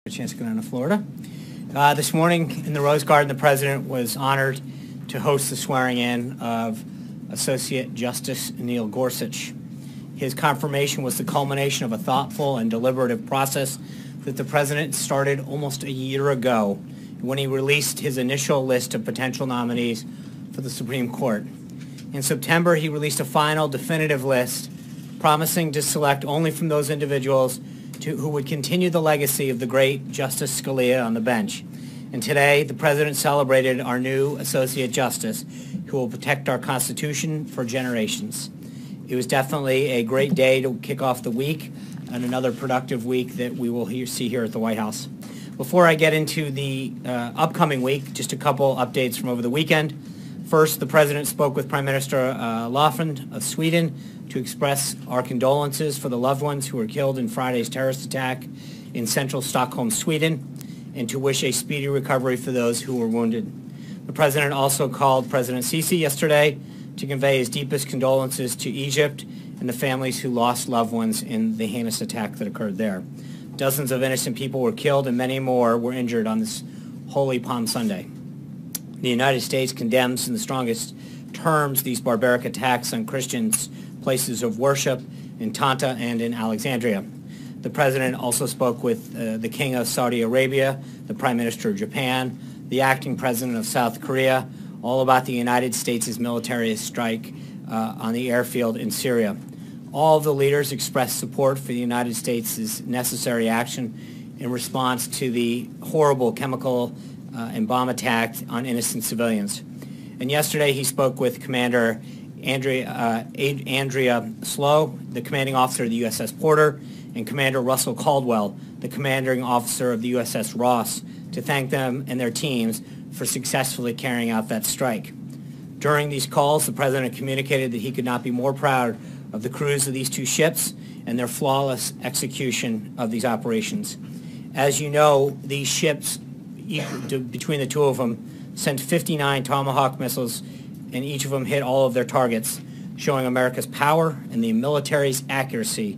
A chance to go down to Florida. This morning in the Rose Garden, the President was honored to host the swearing-in of Associate Justice Neil Gorsuch. His confirmation was the culmination of a thoughtful and deliberative process that the President started almost a year ago when he released his initial list of potential nominees for the Supreme Court. In September, he released a final definitive list promising to select only from those individuals who would continue the legacy of the great Justice Scalia on the bench. And today, the President celebrated our new Associate Justice, who will protect our Constitution for generations. It was definitely a great day to kick off the week, and another productive week that we will see here at the White House. Before I get into the upcoming week, just a couple updates from over the weekend. First, the President spoke with Prime Minister Löfven of Sweden to express our condolences for the loved ones who were killed in Friday's terrorist attack in central Stockholm, Sweden, and to wish a speedy recovery for those who were wounded. The President also called President Sisi yesterday to convey his deepest condolences to Egypt and the families who lost loved ones in the heinous attack that occurred there. Dozens of innocent people were killed and many more were injured on this Holy Palm Sunday. The United States condemns in the strongest terms these barbaric attacks on Christians' places of worship in Tanta and in Alexandria. The President also spoke with the King of Saudi Arabia, the Prime Minister of Japan, the Acting President of South Korea, all about the United States' military strike on the airfield in Syria. All of the leaders expressed support for the United States' necessary action in response to the horrible chemical and bomb attack on innocent civilians. And yesterday he spoke with Commander Andrea Slow, the commanding officer of the USS Porter, and Commander Russell Caldwell, the commanding officer of the USS Ross, to thank them and their teams for successfully carrying out that strike. During these calls, the President communicated that he could not be more proud of the crews of these two ships and their flawless execution of these operations. As you know, these ships, between the two of them, sent 59 Tomahawk missiles, and each of them hit all of their targets, showing America's power and the military's accuracy,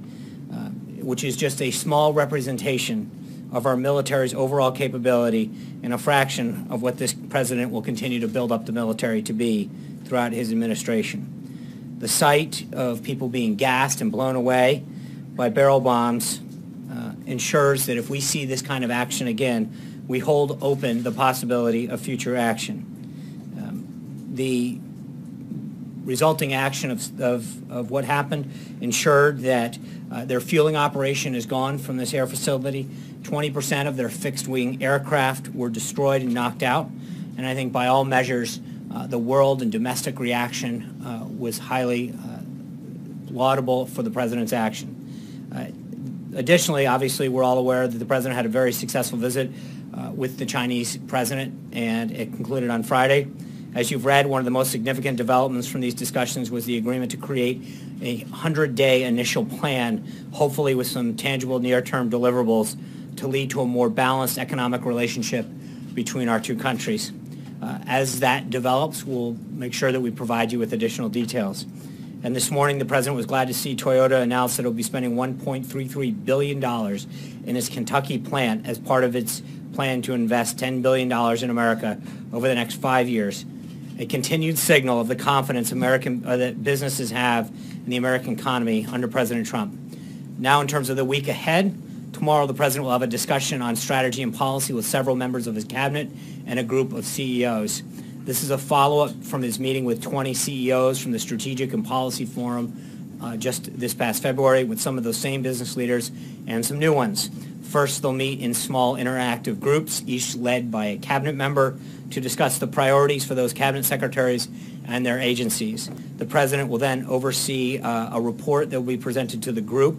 which is just a small representation of our military's overall capability and a fraction of what this President will continue to build up the military to be throughout his administration. The sight of people being gassed and blown away by barrel bombs ensures that if we see this kind of action again, we hold open the possibility of future action. The resulting action of what happened ensured that their fueling operation is gone from this air facility. 20% of their fixed-wing aircraft were destroyed and knocked out. And I think by all measures, the world and domestic reaction was highly laudable for the President's action. Additionally, obviously, we're all aware that the President had a very successful visit with the Chinese President, and it concluded on Friday. As you've read, one of the most significant developments from these discussions was the agreement to create a 100-day initial plan, hopefully with some tangible near-term deliverables to lead to a more balanced economic relationship between our two countries. As that develops, we'll make sure that we provide you with additional details. And this morning, the President was glad to see Toyota announce that it will be spending $1.33 billion in its Kentucky plant as part of its plan to invest $10 billion in America over the next 5 years. A continued signal of the confidence that businesses have in the American economy under President Trump. Now, in terms of the week ahead, tomorrow the President will have a discussion on strategy and policy with several members of his cabinet and a group of CEOs. This is a follow-up from his meeting with 20 CEOs from the Strategic and Policy Forum just this past February with some of those same business leaders and some new ones. First, they'll meet in small interactive groups, each led by a cabinet member, to discuss the priorities for those cabinet secretaries and their agencies. The President will then oversee a report that will be presented to the group,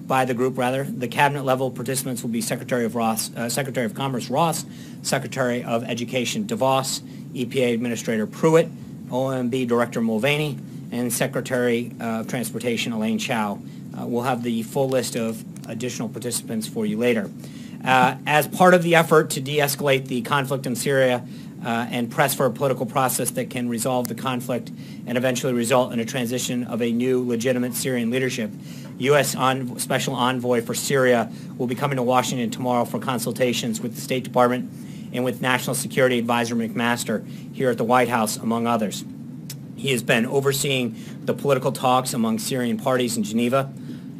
by the group rather. The cabinet level participants will be Secretary of Commerce Ross, Secretary of Education DeVos, EPA Administrator Pruitt, OMB Director Mulvaney, and Secretary of Transportation Elaine Chao. We'll have the full list of additional participants for you later. As part of the effort to de-escalate the conflict in Syria and press for a political process that can resolve the conflict and eventually result in a transition of a new legitimate Syrian leadership, U.S. Special Envoy for Syria, will be coming to Washington tomorrow for consultations with the State Department and with National Security Advisor McMaster here at the White House, among others. He has been overseeing the political talks among Syrian parties in Geneva.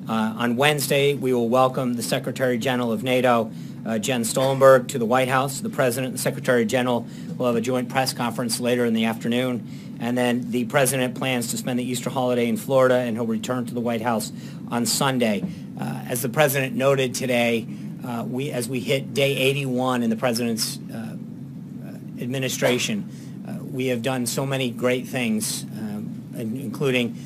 On Wednesday, we will welcome the Secretary General of NATO, Jens Stoltenberg, to the White House. The President and the Secretary General will have a joint press conference later in the afternoon. And then the President plans to spend the Easter holiday in Florida, and he'll return to the White House on Sunday. As the President noted today, as we hit day 81 in the President's administration, we have done so many great things, including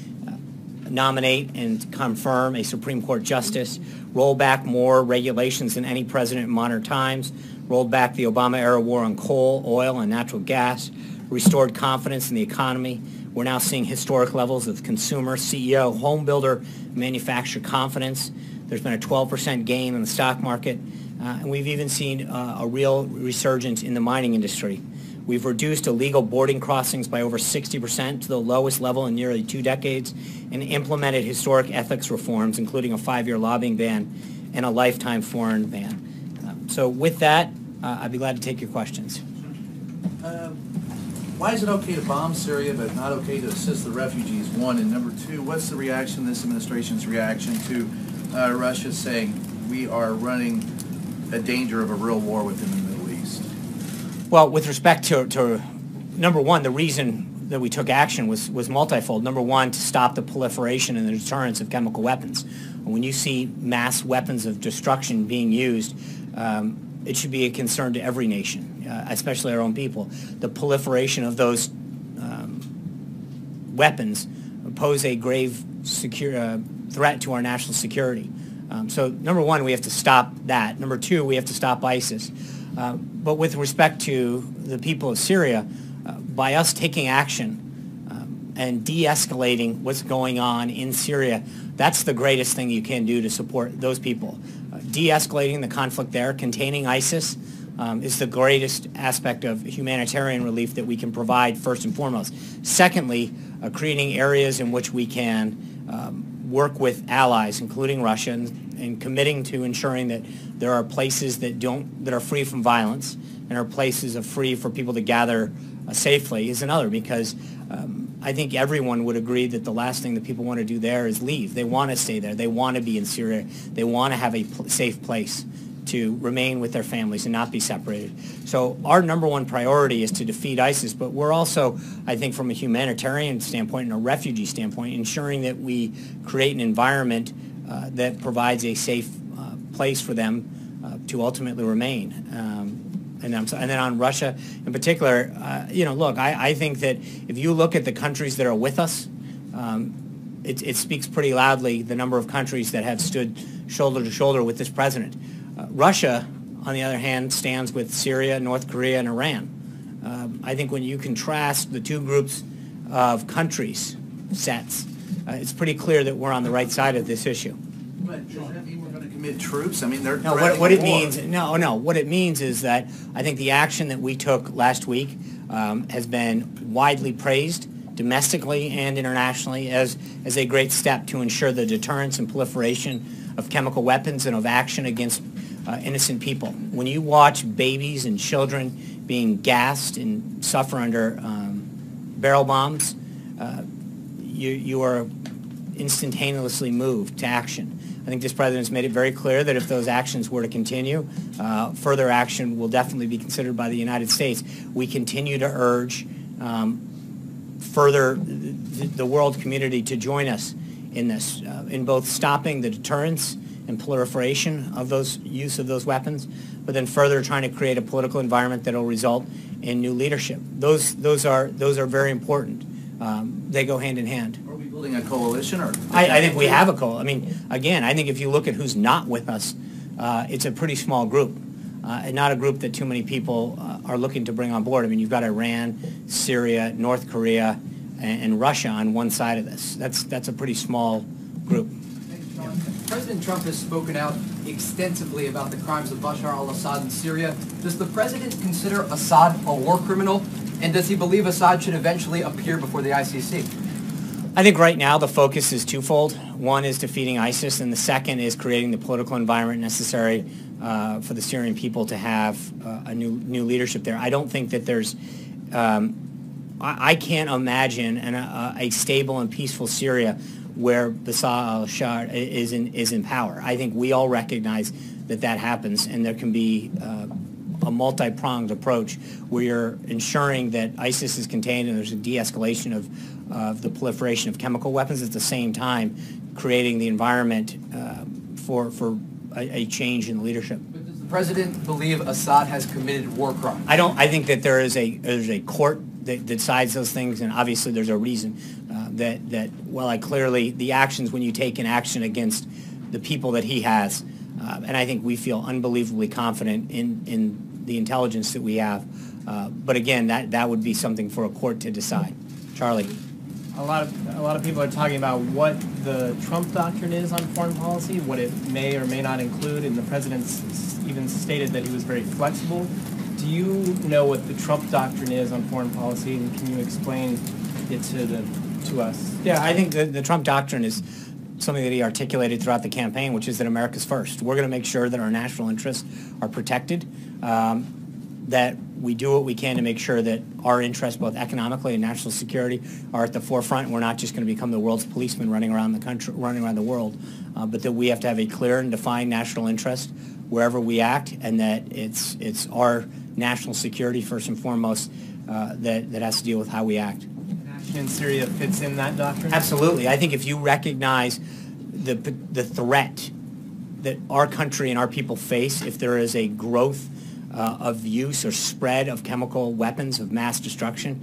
nominate and confirm a Supreme Court justice, roll back more regulations than any president in modern times, rolled back the Obama-era war on coal, oil, and natural gas, restored confidence in the economy. We're now seeing historic levels of consumer, CEO, home builder, manufacturer confidence. There's been a 12% gain in the stock market, and we've even seen a real resurgence in the mining industry. We've reduced illegal boarding crossings by over 60% to the lowest level in nearly 2 decades, and implemented historic ethics reforms, including a 5-year lobbying ban and a lifetime foreign ban. So with that, I'd be glad to take your questions. Why is it okay to bomb Syria but not okay to assist the refugees, one? And number two, what's the reaction, this administration's reaction to Russia saying we are running a danger of a real war within the Middle East? Well, with respect to number one, the reason that we took action was multifold. Number one, to stop the proliferation and the deterrence of chemical weapons. When you see mass weapons of destruction being used, it should be a concern to every nation, especially our own people. The proliferation of those weapons pose a grave threat to our national security. So number one, we have to stop that. Number two, we have to stop ISIS. But with respect to the people of Syria, by us taking action and de-escalating what's going on in Syria, that's the greatest thing you can do to support those people. De-escalating the conflict there, containing ISIS, is the greatest aspect of humanitarian relief that we can provide, first and foremost. Secondly, creating areas in which we can work with allies, including Russia, and committing to ensuring that there are places that are free from violence and are places free for people to gather safely is another, because I think everyone would agree that the last thing that people want to do there is leave. They want to stay there. They want to be in Syria. They want to have a safe place to remain with their families and not be separated. So our number one priority is to defeat ISIS, but we're also, I think, from a humanitarian standpoint and a refugee standpoint, ensuring that we create an environment that provides a safe place for them to ultimately remain. And then on Russia in particular, look, I think that if you look at the countries that are with us, it speaks pretty loudly, the number of countries that have stood shoulder to shoulder with this president. Russia, on the other hand, stands with Syria, North Korea, and Iran. I think when you contrast the two groups of countries sets, it's pretty clear that we're on the right side of this issue. But does that mean we're going to commit troops? I mean, they're no. What it means? No. What it means is that I think the action that we took last week has been widely praised domestically and internationally as a great step to ensure the deterrence and proliferation of chemical weapons and of action against innocent people. When you watch babies and children being gassed and suffer under barrel bombs, you are instantaneously moved to action. I think this president's made it very clear that if those actions were to continue, further action will definitely be considered by the United States. We continue to urge further the world community to join us in this, in both stopping the deterrence and proliferation of those use of those weapons, but then further trying to create a political environment that will result in new leadership. Those are very important. They go hand in hand. Are we building a coalition, or? I think we have a coalition. I mean, again, I think if you look at who's not with us, it's a pretty small group, and not a group that too many people are looking to bring on board. I mean, you've got Iran, Syria, North Korea, and Russia on one side of this. That's a pretty small group. President Trump has spoken out extensively about the crimes of Bashar al-Assad in Syria. Does the president consider Assad a war criminal? And does he believe Assad should eventually appear before the ICC? I think right now the focus is twofold. One is defeating ISIS, and the second is creating the political environment necessary for the Syrian people to have a new leadership there. I don't think that there's I can't imagine a stable and peaceful Syria where Bashar al-Assad is in power. I think we all recognize that happens, and there can be a multi-pronged approach where you're ensuring that ISIS is contained and there's a de-escalation of the proliferation of chemical weapons, at the same time creating the environment for a change in leadership. But does the president believe Assad has committed war crimes? I think that there's a court that decides those things, and obviously there's a reason that clearly the actions, when you take an action against the people that he has, and I think we feel unbelievably confident in the intelligence that we have. But again, that would be something for a court to decide. Charlie. A lot of people are talking about what the Trump doctrine is on foreign policy, what it may or may not include, and the president's even stated that he was very flexible. Do you know what the Trump doctrine is on foreign policy, and can you explain it to us? Yeah, I think the Trump doctrine is something that he articulated throughout the campaign, which is that America's first. We're going to make sure that our national interests are protected, that we do what we can to make sure that our interests, both economically and national security, are at the forefront. We're not just going to become the world's policeman running around the country, running around the world, but that we have to have a clear and defined national interest wherever we act, and that it's our national security first and foremost that has to deal with how we act. Action in Syria fits in that doctrine? Absolutely. I think if you recognize the threat that our country and our people face, if there is a growth of use or spread of chemical weapons of mass destruction,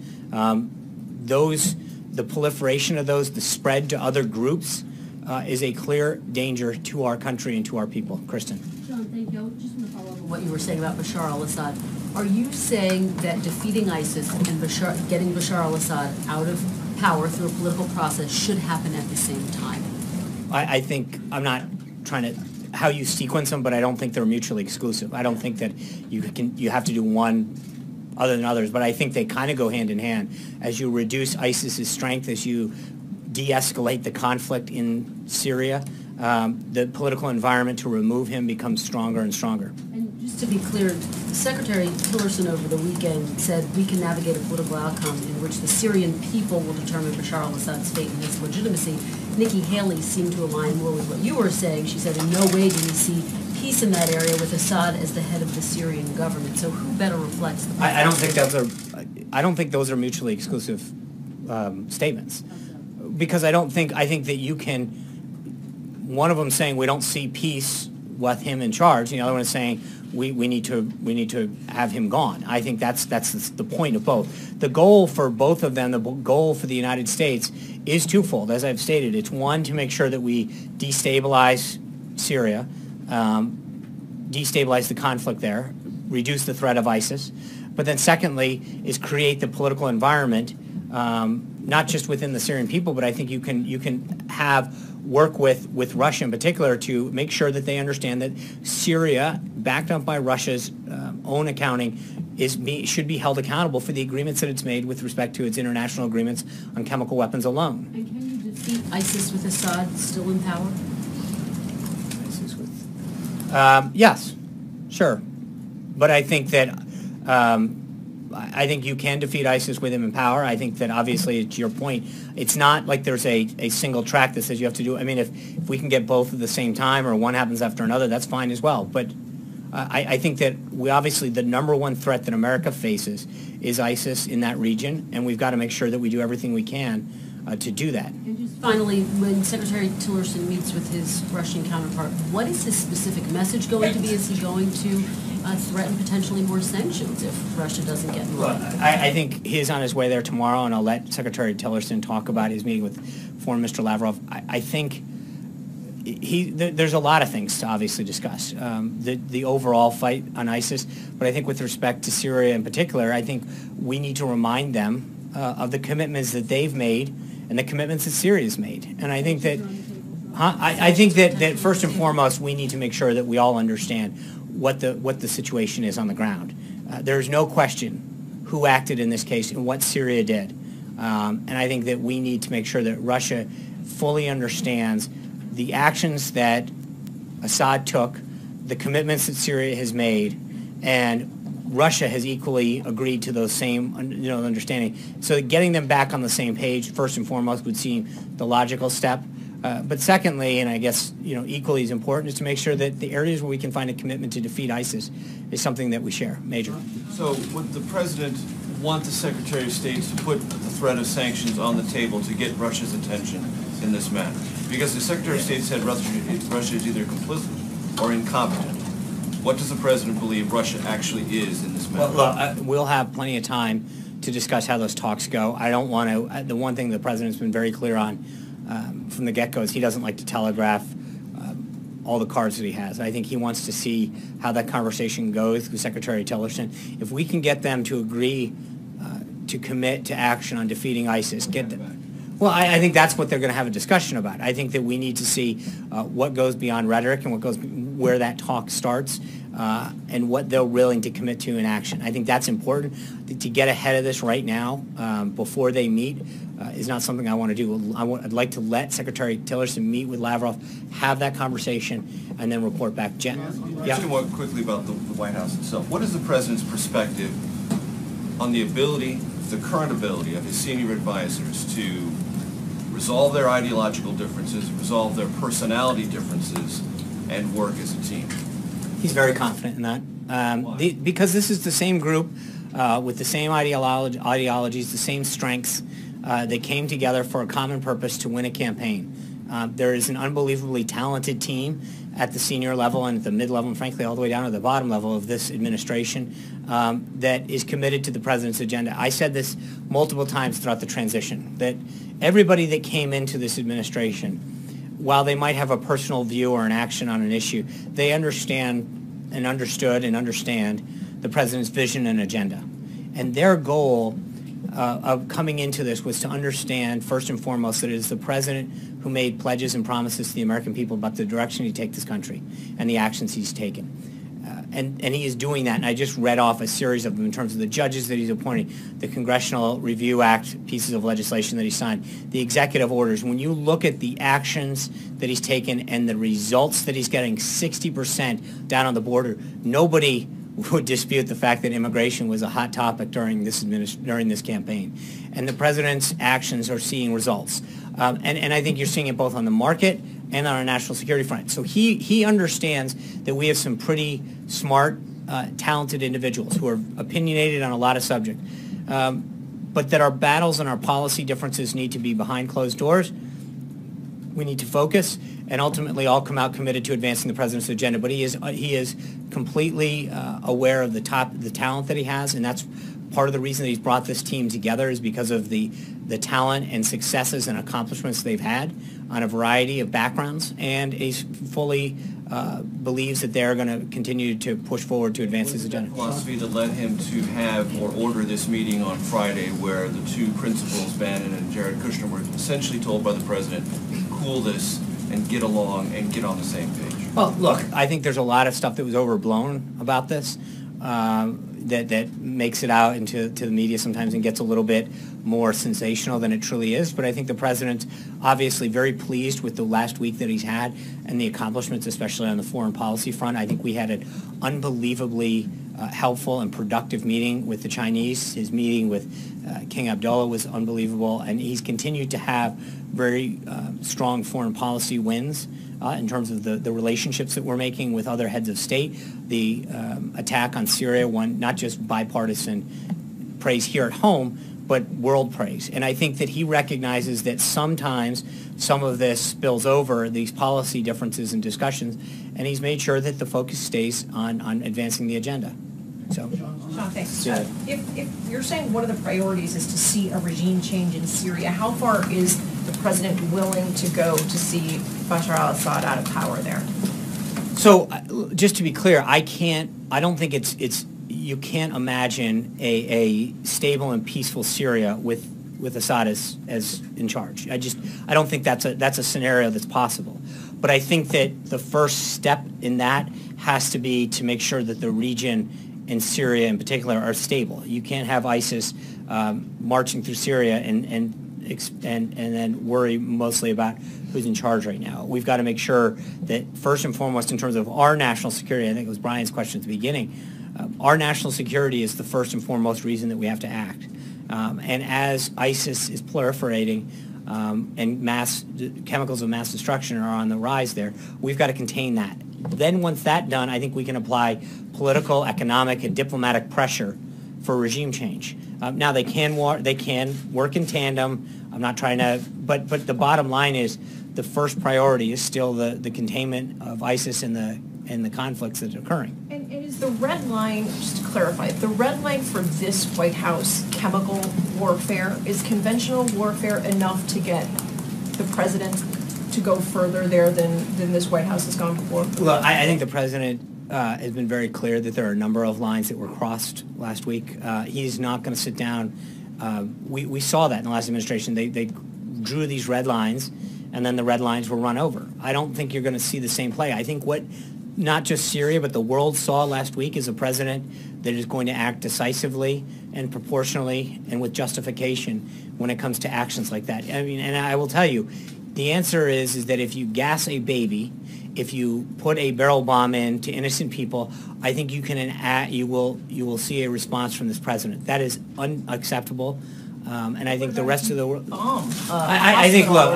the proliferation of those, the spread to other groups, is a clear danger to our country and to our people. Kristen. John, thank you. I just want to follow up on what you were saying about Bashar al-Assad. Are you saying that defeating ISIS and getting Bashar al-Assad out of power through a political process should happen at the same time? I think, I'm not trying to how you sequence them, but I don't think they're mutually exclusive. I don't think that you have to do one other than others, but I think they kind of go hand in hand. As you reduce ISIS's strength, as you de-escalate the conflict in Syria, the political environment to remove him becomes stronger and stronger. And just to be clear, Secretary Tillerson over the weekend said we can navigate a political outcome in which the Syrian people will determine Bashar al-Assad's fate and his legitimacy. Nikki Haley seemed to align more with what you were saying. She said in no way do we see peace in that area with Assad as the head of the Syrian government. So who better reflects the I don't think those are mutually exclusive statements. Because I think that you can, one of them saying we don't see peace with him in charge, and the other one is saying we need to have him gone. I think that's the point of both. The goal for both of them, the goal for the United States, is twofold. As I've stated, it's one, to make sure that we destabilize Syria, destabilize the conflict there, reduce the threat of ISIS, but then secondly is create the political environment, not just within the Syrian people, but I think you can work with Russia in particular to make sure that they understand that Syria, backed up by Russia's own accounting, should be held accountable for the agreements that it's made with respect to its international agreements on chemical weapons alone. And can you defeat ISIS with Assad still in power? Yes, sure, but I think that I think you can defeat ISIS with him in power. I think that obviously, to your point, it's not like there's a single track that says you have to do it. I mean, if we can get both at the same time or one happens after another, that's fine as well. But I think that the number one threat that America faces is ISIS in that region, and we've got to make sure that we do everything we can to do that. And just finally, when Secretary Tillerson meets with his Russian counterpart, what is his specific message going to be? Is he going to threaten potentially more sanctions if Russia doesn't get involved? Well, I think he's on his way there tomorrow, and I'll let Secretary Tillerson talk about his meeting with Foreign Minister Lavrov. I think there's a lot of things to obviously discuss. The overall fight on ISIS, but I think with respect to Syria in particular, I think we need to remind them of the commitments that they've made and the commitments that Syria's made. And I think that I think that first and foremost, we need to make sure that we all understand what the situation is on the ground. There's no question who acted in this case and what Syria did. And I think that we need to make sure that Russia fully understands the actions that Assad took, the commitments that Syria has made, and Russia has equally agreed to those same understanding. So getting them back on the same page, first and foremost, would seem the logical step. But secondly, and I guess equally as important, is to make sure that the areas where we can find a commitment to defeat ISIS is something that we share. Major. So would the president want the Secretary of State to put the threat of sanctions on the table to get Russia's attention in this matter? Because the Secretary of State said Russia is either complicit or incompetent. What does the president believe Russia actually is in this matter? Well, we'll have plenty of time to discuss how those talks go. I don't want to. The one thing the president's been very clear on from the get-go is he doesn't like to telegraph all the cards that he has. I think he wants to see how that conversation goes with Secretary Tillerson. If we can get them to agree to commit to action on defeating ISIS, get them. Well, I think that's what they're going to have a discussion about. I think that we need to see what goes beyond rhetoric and what goes where that talk starts and what they're willing to commit to in action. I think that's important. To get ahead of this right now before they meet is not something I want to do. I'd like to let Secretary Tillerson meet with Lavrov, have that conversation, and then report back. Jen? Yeah. Just more quickly about the White House itself. What is the president's perspective on the ability, the current ability of his senior advisors to resolve their ideological differences, resolve their personality differences, and work as a team? He's very confident in that. Because this is the same group with the same ideologies, the same strengths. They came together for a common purpose to win a campaign. There is an unbelievably talented team at the senior level and at the mid-level and frankly all the way down to the bottom level of this administration that is committed to the president's agenda. I said this multiple times throughout the transition, that everybody that came into this administration, while they might have a personal view or an action on an issue, they understand and understood and understand the president's vision and agenda. And their goal of coming into this was to understand, first and foremost, that it is the president who made pledges and promises to the American people about the direction he'd take this country and the actions he's taken. And he is doing that, and I just read off a series of them in terms of the judges that he's appointing, the Congressional Review Act pieces of legislation that he signed, the executive orders. When you look at the actions that he's taken and the results that he's getting, 60% down on the border, nobody would dispute the fact that immigration was a hot topic during this campaign. And the president's actions are seeing results. And I think you're seeing it both on the market and on our national security front. So he understands that we have some pretty smart, talented individuals who are opinionated on a lot of subjects, but that our battles and our policy differences need to be behind closed doors. We need to focus and ultimately all come out committed to advancing the president's agenda. But he is completely aware of the talent that he has, and that's part of the reason that he's brought this team together is because of the talent and successes and accomplishments they've had on a variety of backgrounds, and he fully believes that they're going to continue to push forward to advance his agenda. Philosophy that led him to have or order this meeting on Friday where the two principals, Bannon and Jared Kushner, were essentially told by the president, cool this and get along and get on the same page. Well, look, I think there's a lot of stuff that was overblown about this. That makes it out into the media sometimes and gets a little bit more sensational than it truly is. But I think the president's obviously very pleased with the last week that he's had and the accomplishments, especially on the foreign policy front. I think we had an unbelievably helpful and productive meeting with the Chinese. His meeting with King Abdullah was unbelievable, and he's continued to have very strong foreign policy wins. In terms of the relationships that we're making with other heads of state. The attack on Syria won not just bipartisan praise here at home, but world praise. And I think that he recognizes that sometimes some of this spills over, these policy differences and discussions, and he's made sure that the focus stays on advancing the agenda. So, Sean, thanks. If you're saying one of the priorities is to see a regime change in Syria, how far is the president willing to go to see Bashar al-Assad out of power there? So, just to be clear, I don't think you can't imagine a stable and peaceful Syria with Assad as in charge. I don't think that's a scenario that's possible. But I think that the first step in that has to be to make sure that the region in Syria in particular are stable. You can't have ISIS marching through Syria and and then worry mostly about who's in charge right now. We've got to make sure that first and foremost, in terms of our national security, I think it was Brian's question at the beginning, our national security is the first and foremost reason that we have to act. And as ISIS is proliferating and chemicals of mass destruction are on the rise there, we've got to contain that. Then once that's done, I think we can apply political, economic, and diplomatic pressure for regime change. Now they can work in tandem. I'm not trying to, but the bottom line is the first priority is still the containment of ISIS and the conflicts that are occurring. And is the red line, just to clarify, the red line for this White House chemical warfare, is conventional warfare enough to get the president to go further there than this White House has gone before? Well, I think the president has been very clear that there are a number of lines that were crossed last week. He's not going to sit down. We saw that in the last administration. They drew these red lines, and then the red lines were run over. I don't think you're going to see the same play. I think what not just Syria, but the world saw last week is a president that is going to act decisively and proportionally and with justification when it comes to actions like that. I mean, and I will tell you, the answer is that if you gas a baby, if you put a barrel bomb in to innocent people, I think you will see a response from this president. That is unacceptable. And I think the rest of the world. I think. Look,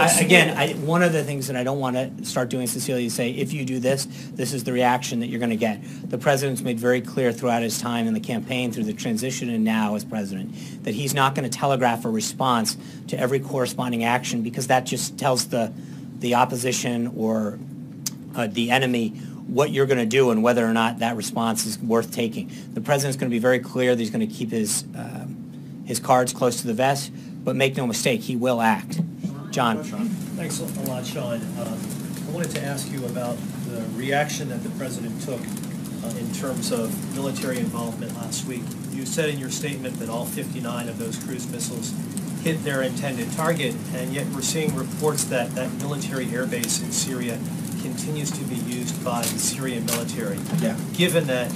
one of the things that I don't want to start doing, Cecilia, is say if you do this, this is the reaction that you're going to get. The president's made very clear throughout his time in the campaign, through the transition and now as president, that he's not going to telegraph a response to every corresponding action because that just tells the opposition or the enemy what you're going to do and whether or not that response is worth taking. The president's going to be very clear that he's going to keep his cards close to the vest, but make no mistake, he will act. John. Thanks a lot, Sean. I wanted to ask you about the reaction that the president took in terms of military involvement last week. You said in your statement that all 59 of those cruise missiles hit their intended target, and yet we're seeing reports that that military airbase in Syria continues to be used by the Syrian military. Yeah. Given that,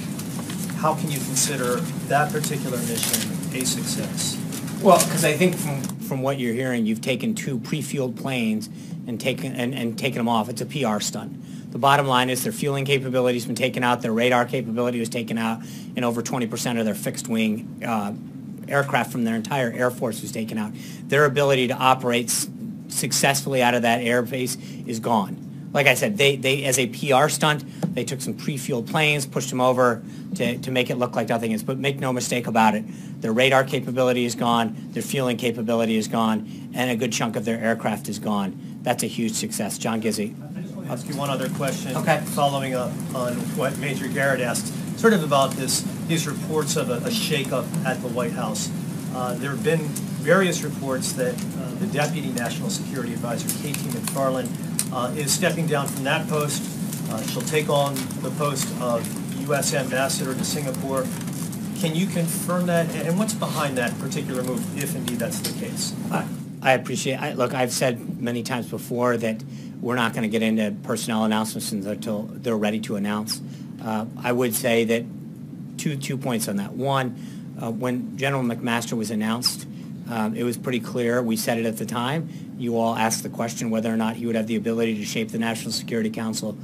how can you consider that particular mission a success? Well, because I think from what you're hearing, you've taken two pre-fueled planes and taken them off. It's a PR stunt. The bottom line is their fueling capability has been taken out, their radar capability was taken out, and over 20% of their fixed-wing aircraft from their entire Air Force was taken out. Their ability to operate successfully out of that airbase is gone. Like I said, they as a PR stunt, they took some pre-fueled planes, pushed them over to make it look like nothing is. But make no mistake about it, their radar capability is gone, their fueling capability is gone, and a good chunk of their aircraft is gone. That's a huge success. John Gizzi. I just want to ask you one other question, okay, following up on what Major Garrett asked, sort of about these reports of a shakeup at the White House. There have been various reports that the Deputy National Security Advisor, Katie McFarland, is stepping down from that post. She'll take on the post of U.S. Ambassador to Singapore. Can you confirm that? And what's behind that particular move, if indeed that's the case? I appreciate it. Look, I've said many times before that we're not going to get into personnel announcements until they're ready to announce. I would say that two points on that. One, when General McMaster was announced, it was pretty clear. We said it at the time. You all asked the question whether or not he would have the ability to shape the National Security Council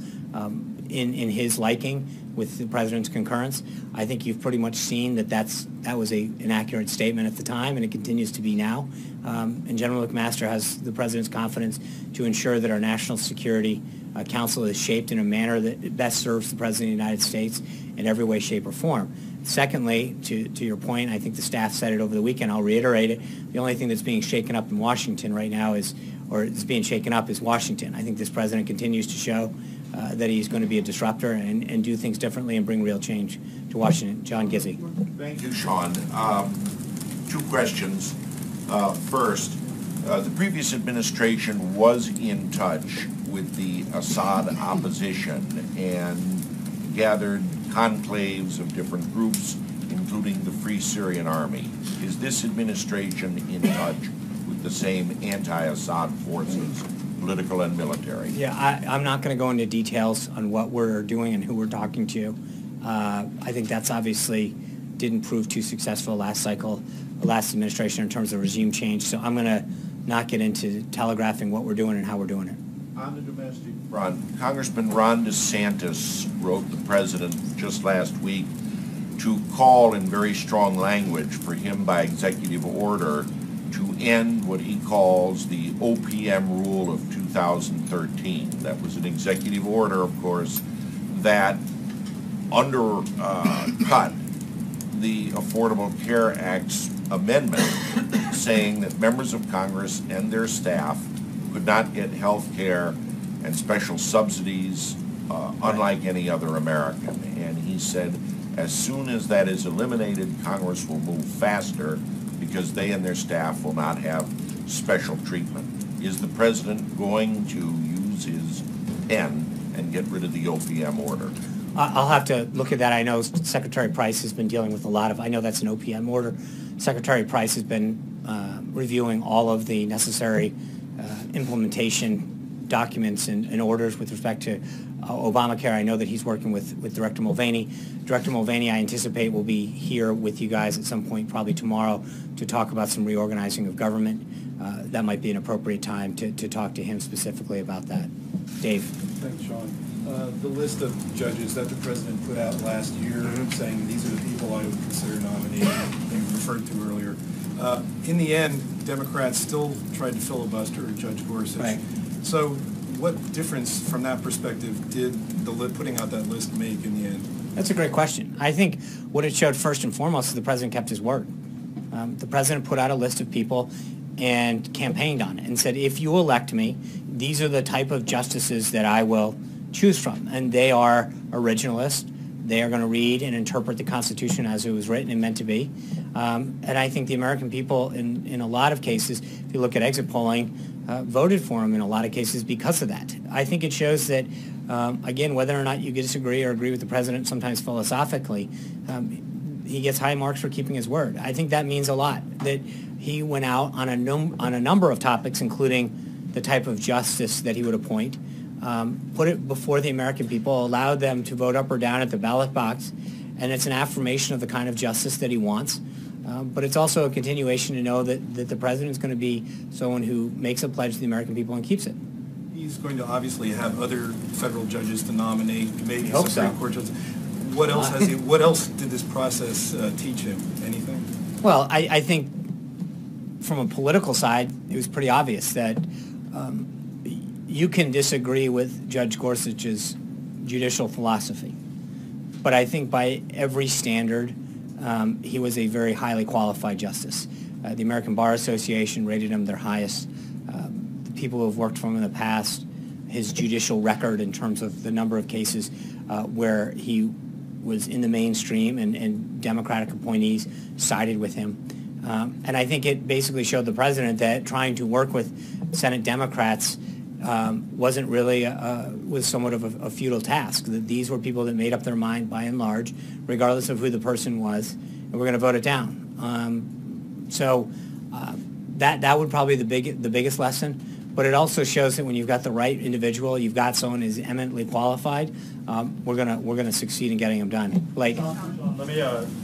in his liking with the president's concurrence. I think you've pretty much seen that was an accurate statement at the time, and it continues to be now. And General McMaster has the president's confidence to ensure that our National Security Council is shaped in a manner that best serves the President of the United States in every way, shape, or form. Secondly, to your point, I think the staff said it over the weekend, I'll reiterate it, the only thing that's being shaken up in Washington right now is Washington. I think this president continues to show that he's going to be a disruptor and do things differently and bring real change to Washington. John Gizzi. Thank you, Sean. Two questions. First, the previous administration was in touch with the Assad opposition and gathered conclaves of different groups, including the Free Syrian Army. Is this administration in touch with the same anti-Assad forces, political and military? Yeah, I'm not going to go into details on what we're doing and who we're talking to. I think that's obviously didn't prove too successful last cycle, the last administration in terms of regime change. So I'm going to not get into telegraphing what we're doing and how we're doing it. On the domestic front, Congressman Ron DeSantis wrote the president just last week to call in very strong language for him by executive order to end what he calls the OPM rule of 2013. That was an executive order, of course, that undercut the Affordable Care Act's amendment saying that members of Congress and their staff could not get health care and special subsidies unlike any other American. And he said, as soon as that is eliminated, Congress will move faster because they and their staff will not have special treatment. Is the president going to use his pen and get rid of the OPM order? I'll have to look at that. I know Secretary Price has been dealing with a lot of, I know that's an OPM order. Secretary Price has been reviewing all of the necessary implementation documents and orders with respect to Obamacare. I know that he's working with Director Mulvaney. Director Mulvaney, I anticipate, will be here with you guys at some point, probably tomorrow, to talk about some reorganizing of government. That might be an appropriate time to talk to him specifically about that. Dave. Thanks, Sean. The list of judges that the president put out last year saying these are the people I would consider nominated, they referred to earlier. In the end, Democrats still tried to filibuster Judge Gorsuch. Right. So what difference from that perspective did putting out that list make in the end? That's a great question. I think what it showed first and foremost is the president kept his word. The president put out a list of people and campaigned on it and said, if you elect me, these are the type of justices that I will choose from. And they are originalists. They are going to read and interpret the Constitution as it was written and meant to be. And I think the American people, in a lot of cases, if you look at exit polling, voted for him in a lot of cases because of that. I think it shows that, again, whether or not you disagree or agree with the president, sometimes philosophically, he gets high marks for keeping his word. I think that means a lot, that he went out on a number of topics, including the type of justice that he would appoint, put it before the American people, allowed them to vote up or down at the ballot box, and it's an affirmation of the kind of justice that he wants. But it's also a continuation to know that the president is going to be someone who makes a pledge to the American people and keeps it. He's going to obviously have other federal judges to nominate, maybe Hope Supreme so. Court judges. What else has he? What else did this process teach him? Anything? Well, I think from a political side, it was pretty obvious that you can disagree with Judge Gorsuch's judicial philosophy, but I think by every standard, he was a very highly qualified justice. The American Bar Association rated him their highest. The people who have worked for him in the past, his judicial record in terms of the number of cases where he was in the mainstream and Democratic appointees sided with him. And I think it basically showed the president that trying to work with Senate Democrats wasn't really, was somewhat of a futile task. That these were people that made up their mind by and large, regardless of who the person was, and we're going to vote it down. That would probably be the biggest lesson. But it also shows that when you've got the right individual, you've got someone who's eminently qualified, we're gonna succeed in getting them done. Blake. Let me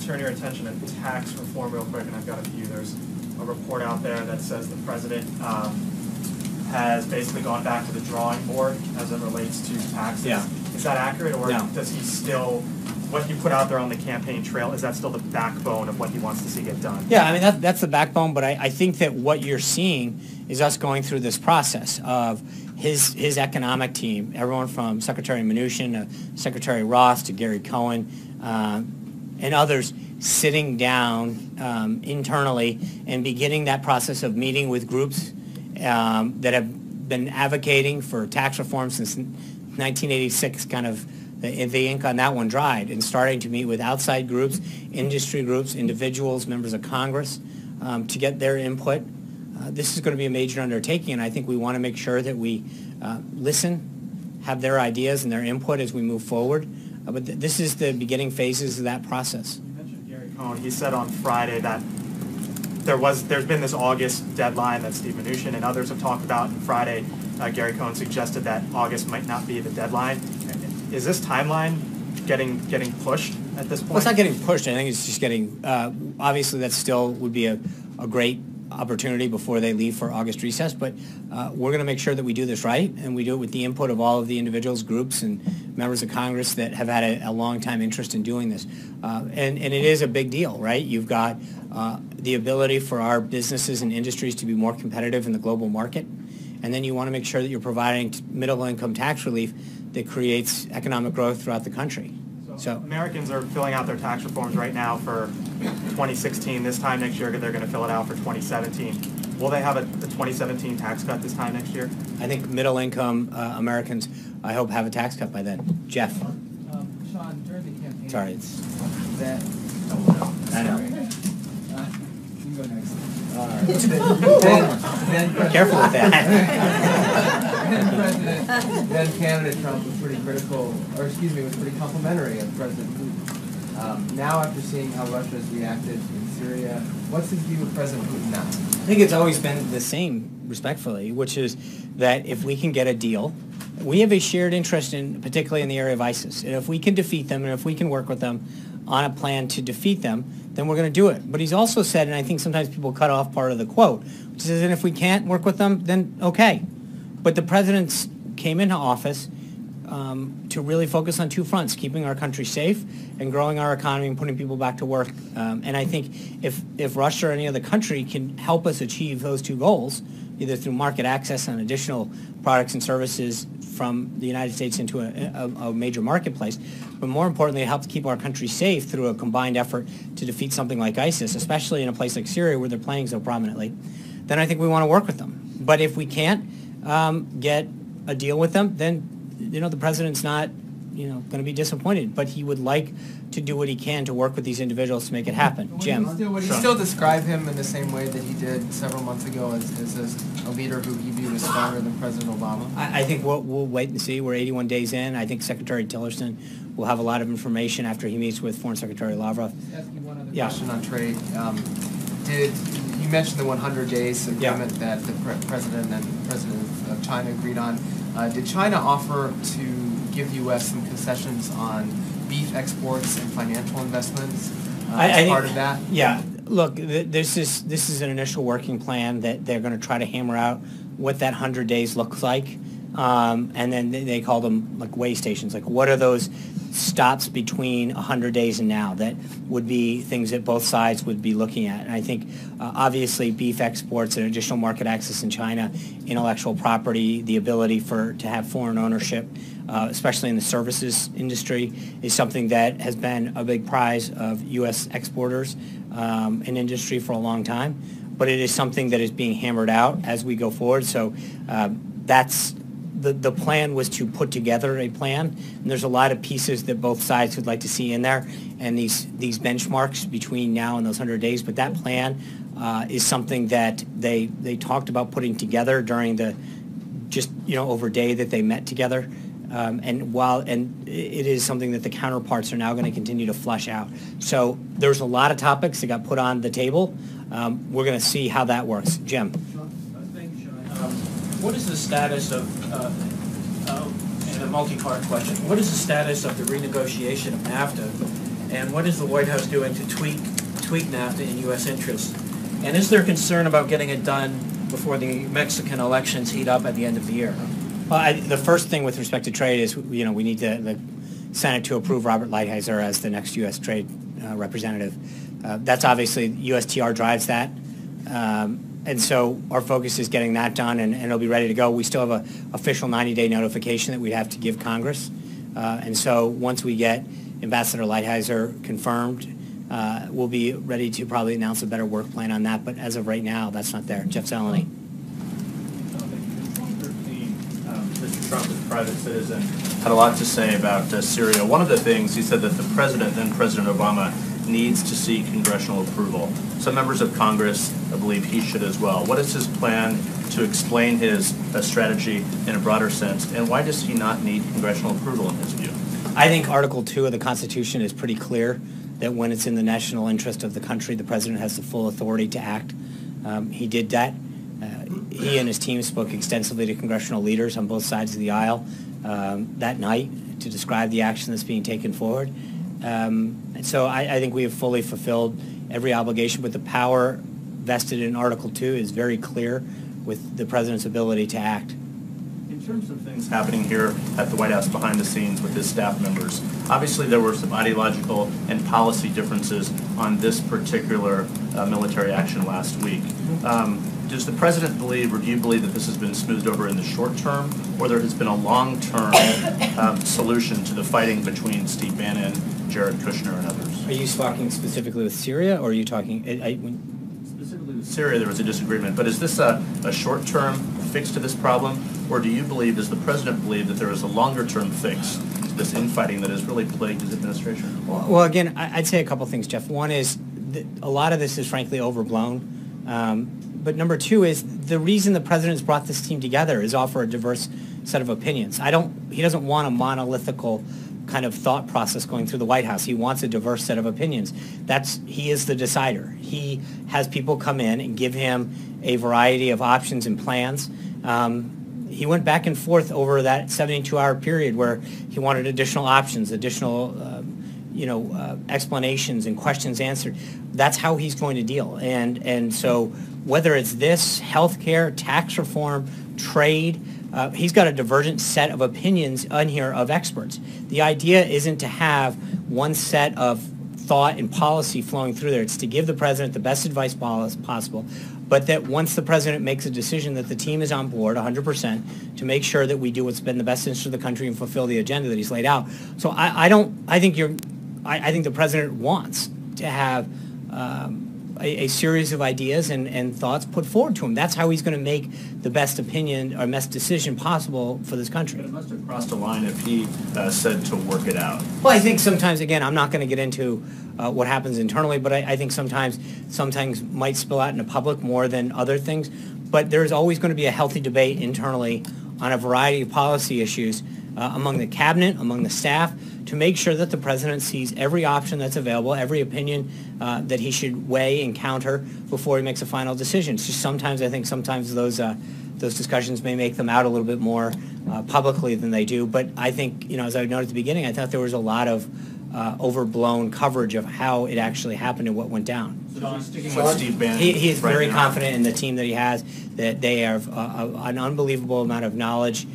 turn your attention to tax reform real quick, and I've got a few. There's a report out there that says the president has basically gone back to the drawing board as it relates to taxes. Yeah. Is that accurate, or No. does he still, what he put out there on the campaign trail, is that still the backbone of what he wants to see get done? Yeah, I mean, that's the backbone, but I think that what you're seeing is us going through this process of his economic team, everyone from Secretary Mnuchin to Secretary Ross to Gary Cohen and others sitting down internally and beginning that process of meeting with groups that have been advocating for tax reform since 1986, kind of the ink on that one dried, and starting to meet with outside groups, industry groups, individuals, members of Congress, to get their input. This is going to be a major undertaking, and I think we want to make sure that we listen, have their ideas and their input as we move forward. But this is the beginning phases of that process. You mentioned Gary Cohen. He said on Friday that there's been this August deadline that Steve Mnuchin and others have talked about, and Friday Gary Cohen suggested that August might not be the deadline. Is this timeline getting pushed at this point? Well, it's not getting pushed. I think it's just getting, obviously that still would be a great opportunity before they leave for August recess, but we're going to make sure that we do this right, and we do it with the input of all of the individuals, groups, and members of Congress that have had a long time interest in doing this. And it is a big deal, right? You've got the ability for our businesses and industries to be more competitive in the global market, and then you want to make sure that you're providing middle-income tax relief that creates economic growth throughout the country. So Americans are filling out their tax reforms right now for 2016. This time next year, they're going to fill it out for 2017. Will they have a 2017 tax cut this time next year? I think middle-income Americans, I hope, have a tax cut by then. Jeff. Sean, during the campaign. Sorry, it's... That, I know. you go next. Then Careful with that. Then candidate Trump was pretty critical, or excuse me, was pretty complimentary of President Putin. Now, after seeing how Russia has reacted in Syria, what's his view of President Putin now? I think it's always been the same, respectfully, which is that if we can get a deal, we have a shared interest in, particularly in the area of ISIS. And if we can defeat them, and if we can work with them on a plan to defeat them, then we're going to do it. But he's also said, and I think sometimes people cut off part of the quote, which says, and if we can't work with them, then okay. But the president came into office to really focus on two fronts, keeping our country safe and growing our economy and putting people back to work. And I think if Russia or any other country can help us achieve those two goals, either through market access and additional products and services from the United States into a major marketplace, but more importantly, it helps keep our country safe through a combined effort to defeat something like ISIS, especially in a place like Syria where they're playing so prominently, then I think we want to work with them. But if we can't get a deal with them, then the president's not going to be disappointed, but he would like to do what he can to work with these individuals to make it happen. Jim. Would he still describe him in the same way that he did several months ago as a leader who he viewed as stronger than President Obama? I think we'll wait and see. We're 81 days in. I think Secretary Tillerson will have a lot of information after he meets with Foreign Secretary Lavrov. Ask you one other question on trade. You mentioned the 100 days agreement that the president and president of China agreed on. Did China offer to give U.S. some concessions on beef exports and financial investments as part of that? Yeah. Look, this is an initial working plan that they're going to try to hammer out what that 100 days looks like. And then they call them like way stations. Like, what are those stops between 100 days and now that would be things that both sides would be looking at? And I think obviously beef exports and additional market access in China, intellectual property, the ability to have foreign ownership, especially in the services industry, is something that has been a big prize of U.S. exporters in industry for a long time. But it is something that is being hammered out as we go forward. So that's the plan was to put together a plan, and there's a lot of pieces that both sides would like to see in there, and these benchmarks between now and those 100 days. But that plan is something that they talked about putting together during the over day that they met together. And it is something that the counterparts are now going to continue to flesh out. So there's a lot of topics that got put on the table. We're going to see how that works. Jim. Thank you, Sean. What is the status of, and a multi-part question, what is the status of the renegotiation of NAFTA, and what is the White House doing to tweak NAFTA in U.S. interest? And is there concern about getting it done before the Mexican elections heat up at the end of the year? Well, the first thing with respect to trade is, we need the Senate to approve Robert Lighthizer as the next U.S. trade representative. That's obviously, USTR drives that. And so our focus is getting that done, and it'll be ready to go. We still have an official 90-day notification that we'd have to give Congress. And so once we get Ambassador Lighthizer confirmed, we'll be ready to probably announce a better work plan on that. But as of right now, that's not there. Jeff Zeleny. Mr. Trump, as a private citizen, had a lot to say about Syria. One of the things, he said that the president, then President Obama, needs to seek congressional approval. Some members of Congress believe he should as well. What is his plan to explain his strategy in a broader sense, and why does he not need congressional approval in his view? I think Article 2 of the Constitution is pretty clear that when it's in the national interest of the country, the president has the full authority to act. He did that. He and his team spoke extensively to congressional leaders on both sides of the aisle that night to describe the action that's being taken forward. And so I think we have fully fulfilled every obligation, but the power vested in Article 2 is very clear with the president's ability to act. In terms of things happening here at the White House behind the scenes with his staff members, obviously there were some ideological and policy differences on this particular military action last week. Does the president believe, or do you believe, that this has been smoothed over in the short term, or there has been a long-term solution to the fighting between Steve Bannon, Jared Kushner, and others? Are you talking specifically with Syria, or are you talking... Specifically with Syria, there was a disagreement, but is this a short-term fix to this problem, or do you believe, does the president believe, that there is a longer-term fix to this infighting that has really plagued his administration? Well, again, I'd say a couple things, Jeff. One is that a lot of this is frankly overblown. But number two is the reason the president's brought this team together is offer a diverse set of opinions. He doesn't want a monolithical kind of thought process going through the White House. He wants a diverse set of opinions. He is the decider. He has people come in and give him a variety of options and plans. He went back and forth over that 72-hour period where he wanted additional options, additional explanations and questions answered. That's how he's going to deal. And so whether it's this, healthcare, tax reform, trade, he's got a divergent set of opinions on here of experts. The idea isn't to have one set of thought and policy flowing through there. It's to give the president the best advice possible, but that once the president makes a decision that the team is on board 100% to make sure that we do what's been the best interest of the country and fulfill the agenda that he's laid out. So I think the president wants to have a series of ideas and thoughts put forward to him. That's how he's going to make the best opinion or best decision possible for this country. But it must have crossed a line if he said to work it out. Well, I think sometimes, again, I'm not going to get into what happens internally, but I think sometimes might spill out into public more than other things. But there's always going to be a healthy debate internally on a variety of policy issues among the cabinet, among the staff, to make sure that the president sees every option that's available, every opinion that he should weigh and counter before he makes a final decision. It's just sometimes those discussions may make them out a little bit more publicly than they do. But I think, as I noted at the beginning, I thought there was a lot of overblown coverage of how it actually happened and what went down. So sticking with Steve Bannon, he is very now. confident in the team that he has, that they have an unbelievable amount of knowledge.